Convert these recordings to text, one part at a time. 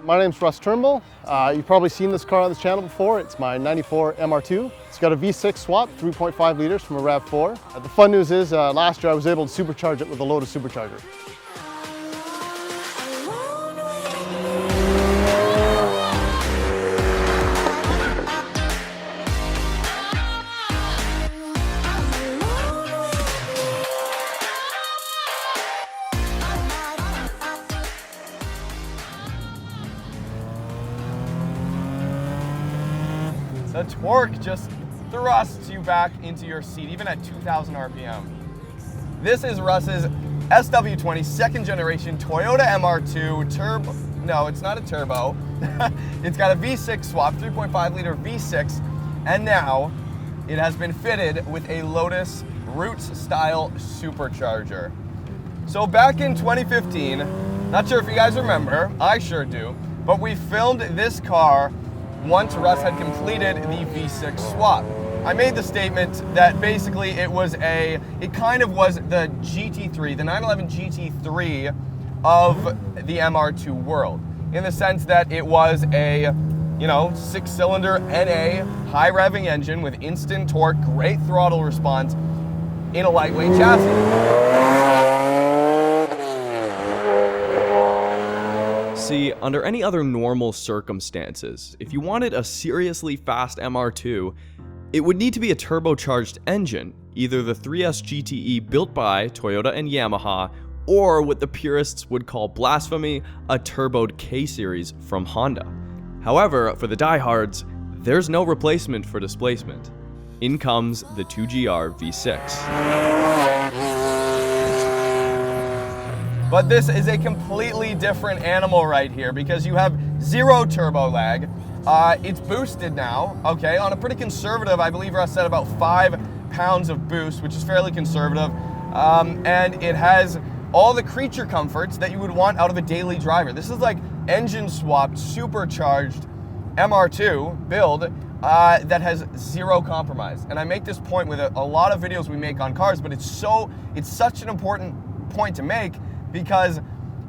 My name's Russ Turnbull. You've probably seen this car on this channel before. It's my '94 MR2. It's got a V6 swap, 3.5 liters from a RAV4. The fun news is last year I was able to supercharge it with a Lotus supercharger. The torque just thrusts you back into your seat, even at 2,000 RPM. This is Russ's SW20 second generation Toyota MR2 turbo. No, it's not a turbo. It's got a V6 swap, 3.5 liter V6, and now it has been fitted with a Lotus Roots style supercharger. So back in 2015, not sure if you guys remember, I sure do, but we filmed this car once Russ had completed the V6 swap. I made the statement that basically it kind of was the GT3, the 911 GT3 of the MR2 world, in the sense that it was a, 6-cylinder NA high revving engine with instant torque, great throttle response in a lightweight chassis. See, under any other normal circumstances, if you wanted a seriously fast MR2, it would need to be a turbocharged engine, either the 3S GTE built by Toyota and Yamaha, or what the purists would call blasphemy, a turboed K-Series from Honda. However, for the diehards, there's no replacement for displacement. In comes the 2GR V6. But this is a completely different animal right here because you have zero turbo lag. It's boosted now, okay, on a pretty conservative, I believe Russ said about 5 pounds of boost, which is fairly conservative. And it has all the creature comforts that you would want out of a daily driver. This is like engine swapped, supercharged MR2 build that has zero compromise. And I make this point with a lot of videos we make on cars, but it's such an important point to make, because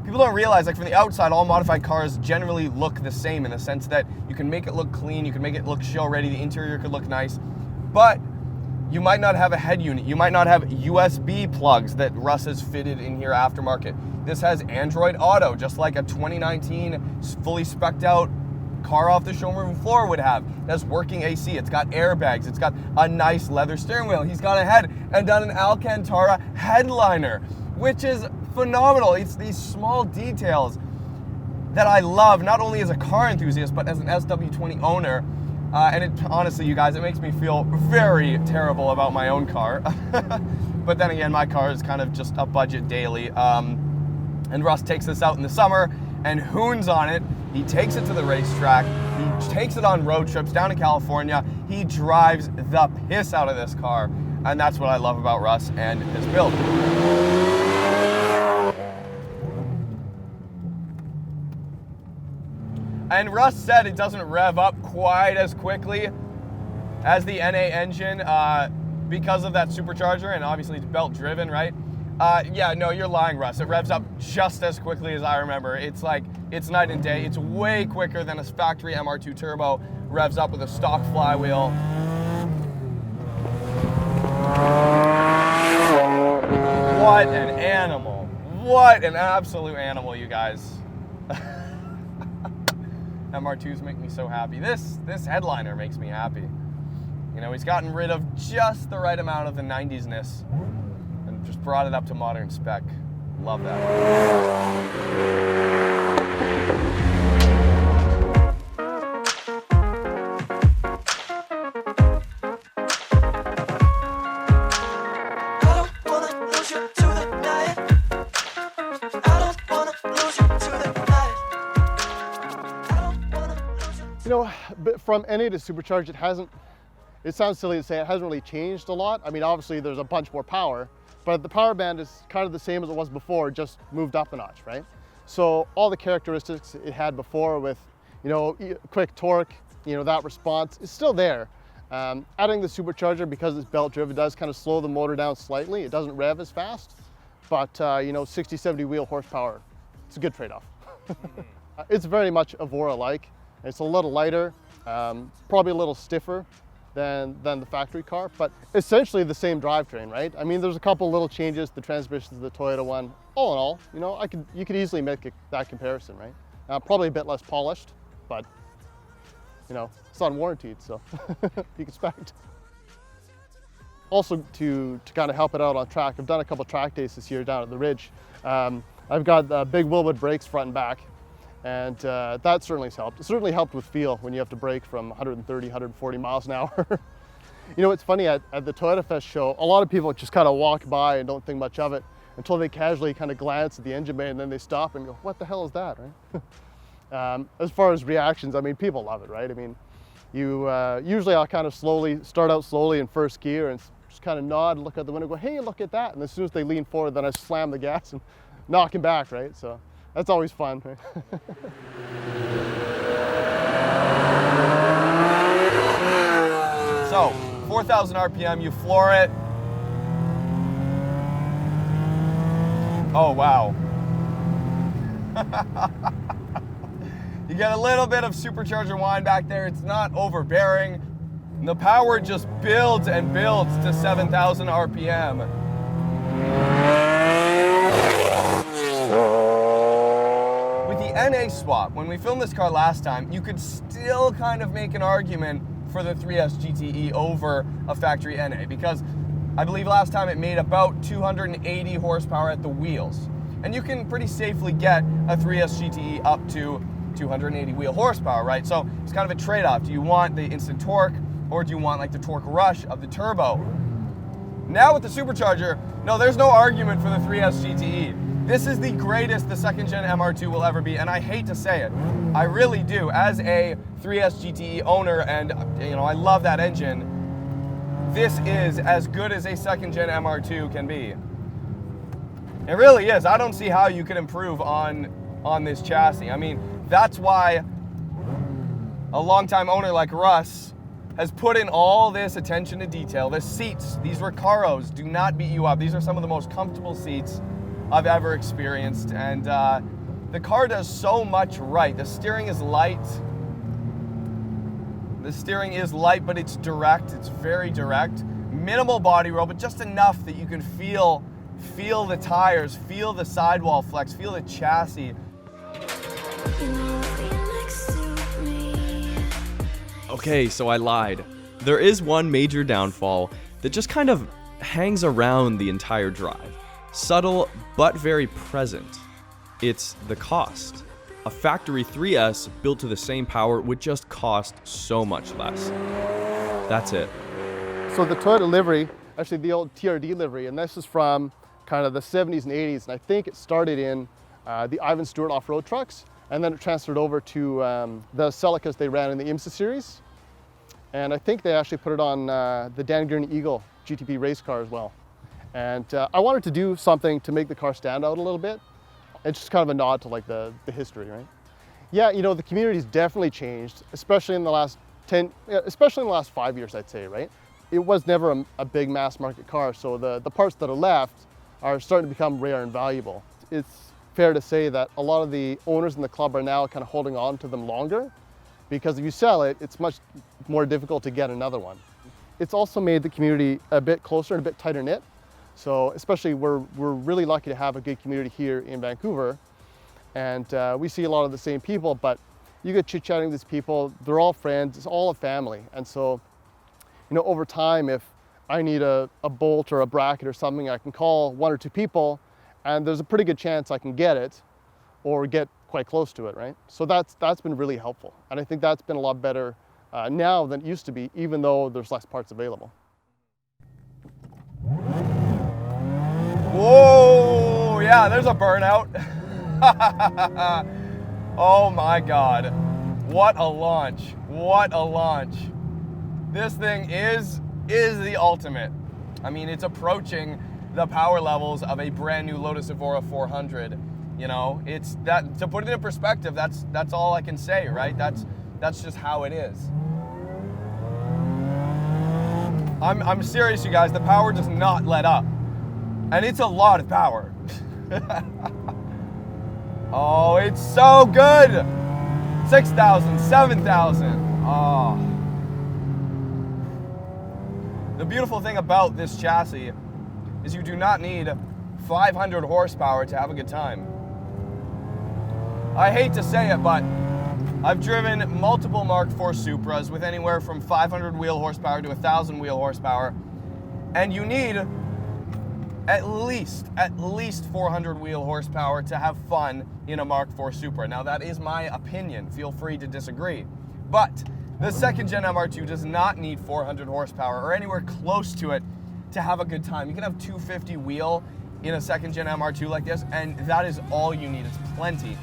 people don't realize, like, from the outside, all modified cars generally look the same in the sense that you can make it look clean, you can make it look show ready, the interior could look nice, but you might not have a head unit, you might not have USB plugs that Russ has fitted in here aftermarket. This has Android Auto, just like a 2019 fully spec'd out car off the showroom floor would have. It has working AC, it's got airbags, it's got a nice leather steering wheel, he's gone ahead and done an Alcantara headliner, which is phenomenal. It's these small details that I love, not only as a car enthusiast, but as an SW20 owner. And honestly, you guys, it makes me feel very terrible about my own car. But then again, my car is kind of just a budget daily. And Russ takes this out in the summer and hoons on it. He takes it to the racetrack. He takes it on road trips down to California. He drives the piss out of this car. And that's what I love about Russ and his build. And Russ said it doesn't rev up quite as quickly as the NA engine because of that supercharger, and obviously it's belt driven, right? Yeah, no, you're lying, Russ. It revs up just as quickly as I remember. It's night and day. It's way quicker than a factory MR2 turbo revs up with a stock flywheel. What an animal. What an absolute animal, you guys. MR2s make me so happy. This headliner makes me happy. He's gotten rid of just the right amount of the 90s-ness and just brought it up to modern spec. Love that. But from NA to supercharged, it sounds silly to say it hasn't really changed a lot. I mean, obviously there's a bunch more power, but the power band is kind of the same as it was before, just moved up a notch, right? So all the characteristics it had before with, quick torque, that response is still there. Adding the supercharger, because it's belt driven, does kind of slow the motor down slightly. It doesn't rev as fast, but 60, 70 wheel horsepower, it's a good trade-off. It's very much Evora-like. It's a little lighter, probably a little stiffer than the factory car, but essentially the same drivetrain, right? I mean, there's a couple little changes, the transmission to the Toyota one. All in all, you could easily make that comparison, right? Probably a bit less polished, but it's unwarranted, so you can expect. Also, to kind of help it out on track, I've done a couple track days this year down at the Ridge. I've got big Wilwood brakes front and back, and that certainly has helped. It certainly helped with feel when you have to brake from 130, 140 miles an hour. It's funny, at the Toyota Fest show, a lot of people just kind of walk by and don't think much of it until they casually kind of glance at the engine bay, and then they stop and go, what the hell is that, right? As far as reactions, I mean, people love it, right? I mean, usually I'll kind of start out slowly in first gear and just kind of nod and look out the window and go, hey, look at that. And as soon as they lean forward, then I slam the gas and knock him back, right? So that's always fun, right? So, 4,000 RPM, you floor it. Oh, wow. You get a little bit of supercharger whine back there. It's not overbearing. And the power just builds and builds to 7,000 RPM. With the NA swap, when we filmed this car last time, you could still kind of make an argument for the 3S GTE over a factory NA, because I believe last time it made about 280 horsepower at the wheels. And you can pretty safely get a 3S GTE up to 280 wheel horsepower, right? So it's kind of a trade-off. Do you want the instant torque, or do you want like the torque rush of the turbo? Now with the supercharger, no, there's no argument for the 3S GTE. This is the greatest the second gen MR2 will ever be, and I hate to say it. I really do. As a 3S GTE owner, and I love that engine, this is as good as a second gen MR2 can be. It really is. I don't see how you can improve on this chassis. I mean, that's why a longtime owner like Russ has put in all this attention to detail. The seats, these Recaros, do not beat you up. These are some of the most comfortable seats I've ever experienced, and the car does so much right. The steering is light. But it's direct. It's very direct. Minimal body roll, but just enough that you can feel the tires, feel the sidewall flex, feel the chassis. Okay, so I lied. There is one major downfall that just kind of hangs around the entire drive. Subtle, but very present. It's the cost. A factory 3S built to the same power would just cost so much less. That's it. So the Toyota livery, actually the old TRD livery, and this is from kind of the 70s and 80s, and I think it started in the Ivan Stewart off-road trucks, and then it transferred over to the Celicas they ran in the IMSA series. And I think they actually put it on the Dan Gurney Eagle GTP race car as well. And I wanted to do something to make the car stand out a little bit. It's just kind of a nod to like the history, right? Yeah, the community's definitely changed, especially in the last 5 years, I'd say, right? It was never a big mass market car, so the parts that are left are starting to become rare and valuable. It's fair to say that a lot of the owners in the club are now kind of holding on to them longer, because if you sell it, it's much more difficult to get another one. It's also made the community a bit closer and a bit tighter knit. So especially we're really lucky to have a good community here in Vancouver, and we see a lot of the same people, but you get chit-chatting with these people, they're all friends, it's all a family. And so, over time, if I need a bolt or a bracket or something, I can call one or two people, and there's a pretty good chance I can get it or get quite close to it, right? So that's been really helpful. And I think that's been a lot better now than it used to be, even though there's less parts available. Whoa, yeah, there's a burnout. Oh my God, what a launch, what a launch. This thing is the ultimate. I mean, it's approaching the power levels of a brand new Lotus Evora 400. You know, it's that, to put it in perspective, that's all I can say, right? That's just how it is. I'm serious, you guys. The power does not let up, and it's a lot of power. Oh, it's so good. 6,000, 7,000. Oh. The beautiful thing about this chassis is you do not need 500 horsepower to have a good time. I hate to say it, but I've driven multiple Mark IV Supras with anywhere from 500 wheel horsepower to 1,000 wheel horsepower, and you need at least 400 wheel horsepower to have fun in a Mark IV Supra. Now that is my opinion, feel free to disagree. But the second gen MR2 does not need 400 horsepower or anywhere close to it to have a good time. You can have 250 wheel in a second gen MR2 like this, and that is all you need, it's plenty.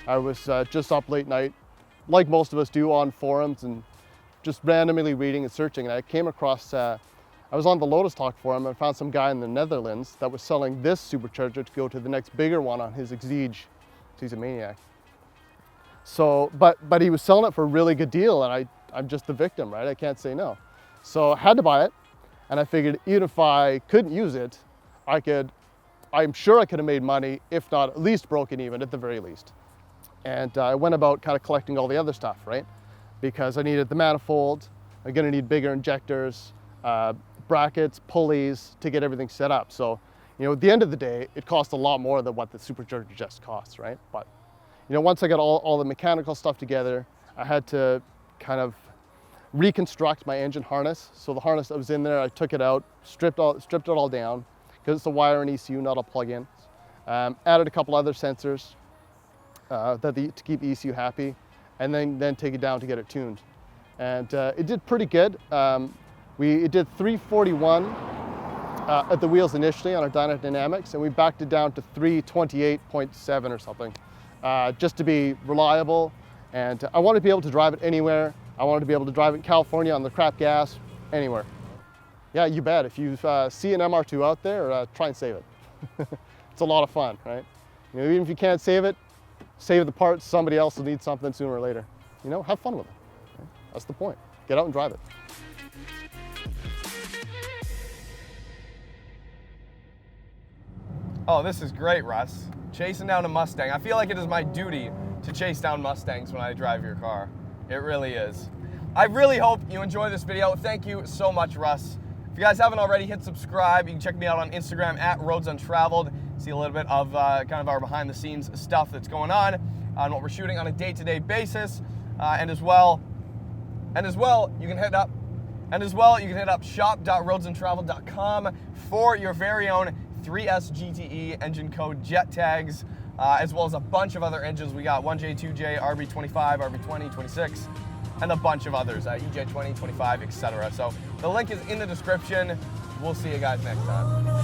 I was just up late night, like most of us do, on forums and just randomly reading and searching, and I came across, I was on the Lotus Talk forum and found some guy in the Netherlands that was selling this supercharger to go to the next bigger one on his Exige. He's a maniac. So, but he was selling it for a really good deal, and I'm just the victim, right? I can't say no. So I had to buy it, and I figured even if I couldn't use it, I'm sure I could have made money, if not at least broken even at the very least. And I went about kind of collecting all the other stuff, right? Because I needed the manifold, I'm gonna need bigger injectors, brackets, pulleys to get everything set up. So, you know, at the end of the day, it cost a lot more than what the supercharger just costs, right? But, you know, once I got all the mechanical stuff together, I had to kind of reconstruct my engine harness. So the harness that was in there, I took it out, stripped it all down, because it's a wire and ECU, not a plug-in. Added a couple other sensors to keep the ECU happy, and then take it down to get it tuned. And it did pretty good. It did 341 at the wheels initially on our dyno dynamics, and we backed it down to 328.7 or something, just to be reliable. And I wanted to be able to drive it anywhere. I wanted to be able to drive it in California on the crap gas, anywhere. Yeah, you bet. If you see an MR2 out there, try and save it. It's a lot of fun, right? You know, even if you can't save it, save the parts. Somebody else will need something sooner or later. You know, have fun with it. Right? That's the point. Get out and drive it. Oh, this is great, Russ. Chasing down a Mustang. I feel like it is my duty to chase down Mustangs when I drive your car. It really is. I really hope you enjoy this video. Thank you so much, Russ. If you guys haven't already, hit subscribe. You can check me out on Instagram at Roads Untraveled. See a little bit of kind of our behind the scenes stuff that's going on what we're shooting on a day-to-day basis. And as well, you can hit up shop.roadsuntraveled.com for your very own 3S GTE engine code jet tags, as well as a bunch of other engines. We got 1J, 2J, RB25, RB20, 26, and a bunch of others, EJ20, 25, etc. So the link is in the description. We'll see you guys next time.